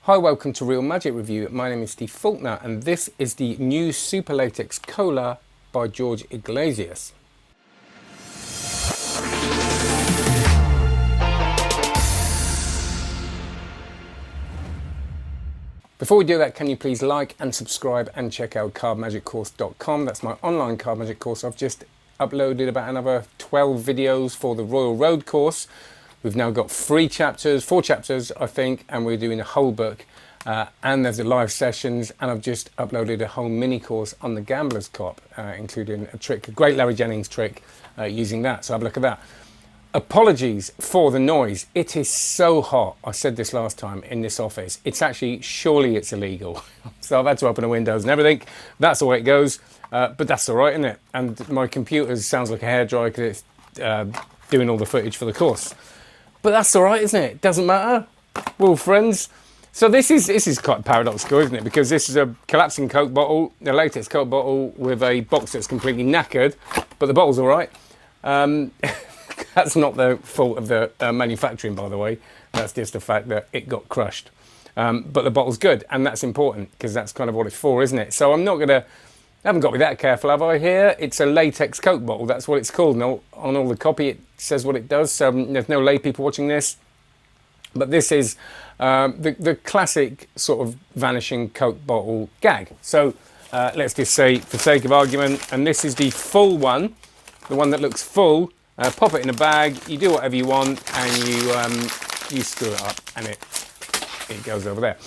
Hi, welcome to Real Magic Review. My name is Steve Faulkner and this is the new Super Latex Cola by George Iglesias. Before we do that, can you please like and subscribe and check out cardmagiccourse.com. That's my online card magic course. I've just uploaded about another 12 videos for the Royal Road course. We've now got 4 chapters I think, and we're doing a whole book. And there's the live sessions, and I've just uploaded a whole mini course on the Gambler's Cop, including a great Larry Jennings trick using that. So have a look at that. Apologies for the noise. It is so hot. I said this last time in this office. It's actually, surely it's illegal. So I've had to open the windows and everything. That's the way it goes. But that's all right, isn't it? And my computer sounds like a hairdryer because it's doing all the footage for the course. But that's all right, isn't it? Doesn't matter. We're all friends. So this is quite paradoxical, isn't it? Because this is a collapsing Coke bottle, a latex Coke bottle with a box that's completely knackered, but the bottle's all right. That's not the fault of the manufacturing, by the way. That's just the fact that it got crushed. But the bottle's good, and that's important because that's kind of what it's for, isn't it? So I'm not gonna, I haven't got to be that careful, have I? Here, it's a latex Coke bottle. That's what it's called. And on all the copy, it says what it does. So there's no lay people watching this. But this is the classic sort of vanishing Coke bottle gag. So let's just say, for sake of argument, and this is the full one, the one that looks full. Pop it in a bag. You do whatever you want, and you screw it up, and it goes over there.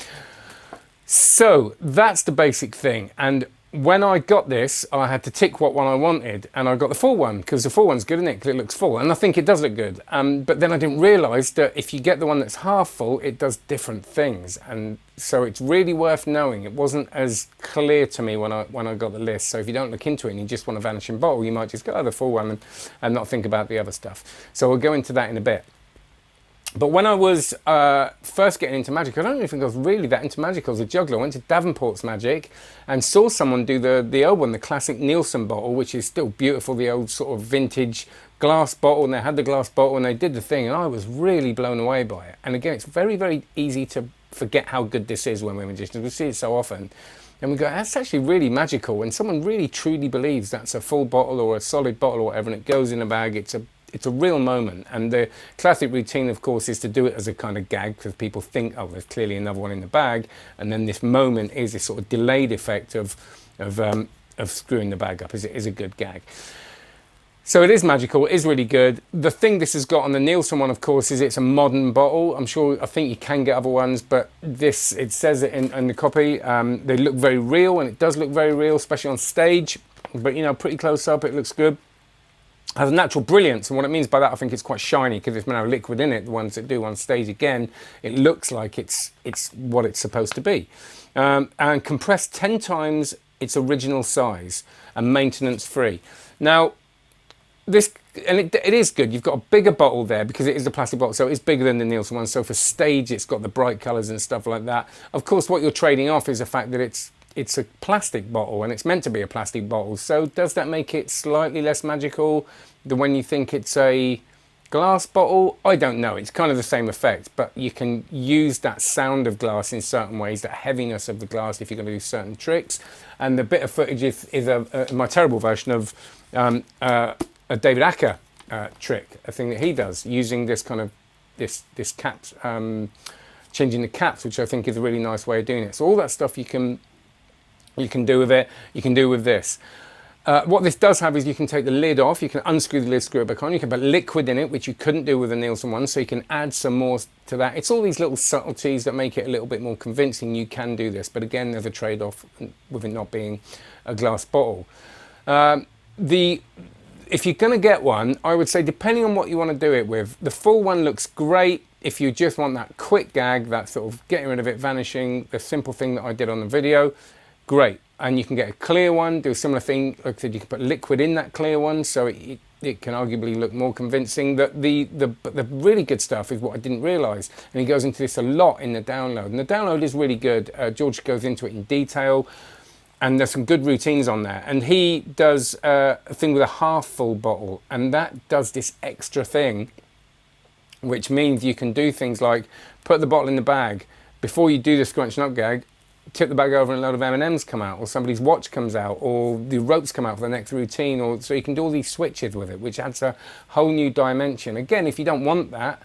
So that's the basic thing. And when I got this, I had to tick what one I wanted, and I got the full one because the full one's good, isn't it? Because it looks full, and I think it does look good. But then I didn't realise that if you get the one that's half full, it does different things, and so it's really worth knowing. It wasn't as clear to me when I got the list. So if you don't look into it and you just want a vanishing bottle, you might just go, oh, the full one, and not think about the other stuff. So we'll go into that in a bit. But when I was first getting into magic, I don't even think I was really that into magic. I was a juggler. I went to Davenport's Magic and saw someone do the old one, the classic Nielsen bottle, which is still beautiful, the old sort of vintage glass bottle. And they had the glass bottle and they did the thing, and I was really blown away by it. And again, it's very, very easy to forget how good this is when we're magicians. We see it so often. And we go, that's actually really magical. When someone really truly believes that's a full bottle or a solid bottle or whatever, and it goes in a bag, it's a real moment. And the classic routine, of course, is to do it as a kind of gag because people think, oh, there's clearly another one in the bag. And then this moment is this sort of delayed effect of screwing the bag up. It is a good gag. So it is magical. It is really good. The thing this has got on the Nielsen one, of course, is it's a modern bottle. I think you can get other ones, but this, it says it in the copy. They look very real, and it does look very real, especially on stage. But, you know, pretty close up, it looks good. Has a natural brilliance, and what it means by that, I think it's quite shiny because there's no liquid in it. The ones that do on stage, again, it looks like it's what it's supposed to be. And compressed 10 times its original size and maintenance free. Now, this, and it is good. You've got a bigger bottle there because it is a plastic bottle, so it's bigger than the Nielsen one. So for stage, it's got the bright colours and stuff like that. Of course, what you're trading off is the fact that it's a plastic bottle, and it's meant to be a plastic bottle. So does that make it slightly less magical than when you think it's a glass bottle? I don't know. It's kind of the same effect, but you can use that sound of glass in certain ways, that heaviness of the glass, if you're going to do certain tricks. And the bit of footage is my terrible version of a David Acker trick, a thing that he does, using this kind of this cap, changing the caps, which I think is a really nice way of doing it. So all that stuff you can do with it, you can do with this. What this does have is you can take the lid off, you can unscrew the lid, screw it back on, you can put liquid in it, which you couldn't do with the Nielsen one, so you can add some more to that. It's all these little subtleties that make it a little bit more convincing you can do this, but again, there's a trade-off with it not being a glass bottle. If you're going to get one, I would say, depending on what you want to do it with, the full one looks great if you just want that quick gag, that sort of getting rid of it, vanishing, the simple thing that I did on the video. Great. And you can get a clear one, do a similar thing. Like I said, you can put liquid in that clear one, so it can arguably look more convincing. But the really good stuff is what I didn't realise, and he goes into this a lot in the download. And the download is really good. George goes into it in detail, and there's some good routines on there. And he does a thing with a half full bottle, and that does this extra thing, which means you can do things like put the bottle in the bag, before you do the scrunch and up gag, tip the bag over and a load of M&Ms come out, or somebody's watch comes out, or the ropes come out for the next routine, or so you can do all these switches with it, which adds a whole new dimension. Again, if you don't want that,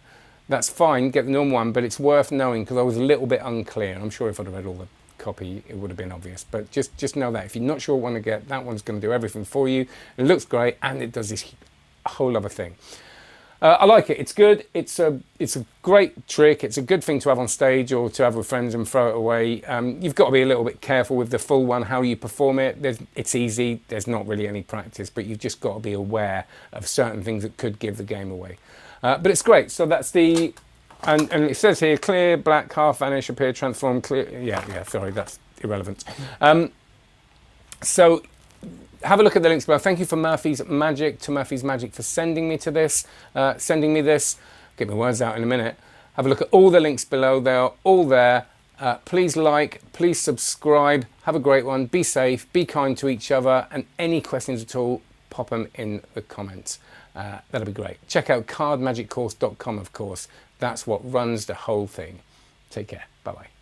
that's fine, get the normal one, but it's worth knowing, because I was a little bit unclear. I'm sure if I'd have read all the copy, it would have been obvious, but just know that if you're not sure what one to get, that one's going to do everything for you. It looks great, and it does this whole other thing. I like it. It's good. It's a great trick. It's a good thing to have on stage or to have with friends and throw it away. You've got to be a little bit careful with the full one, how you perform it. It's easy. There's not really any practice, but you've just got to be aware of certain things that could give the game away. But it's great. So that's the, and it says here, clear, black, half vanish, appear, transform, clear. Yeah, sorry, that's irrelevant. So have a look at the links below. Thank you to Murphy's Magic for sending me this. Get my words out in a minute. Have a look at all the links below. They are all there. Please like, please subscribe. Have a great one. Be safe, be kind to each other, and any questions at all, pop them in the comments. That'll be great. Check out cardmagiccourse.com, of course. That's what runs the whole thing. Take care. Bye-bye.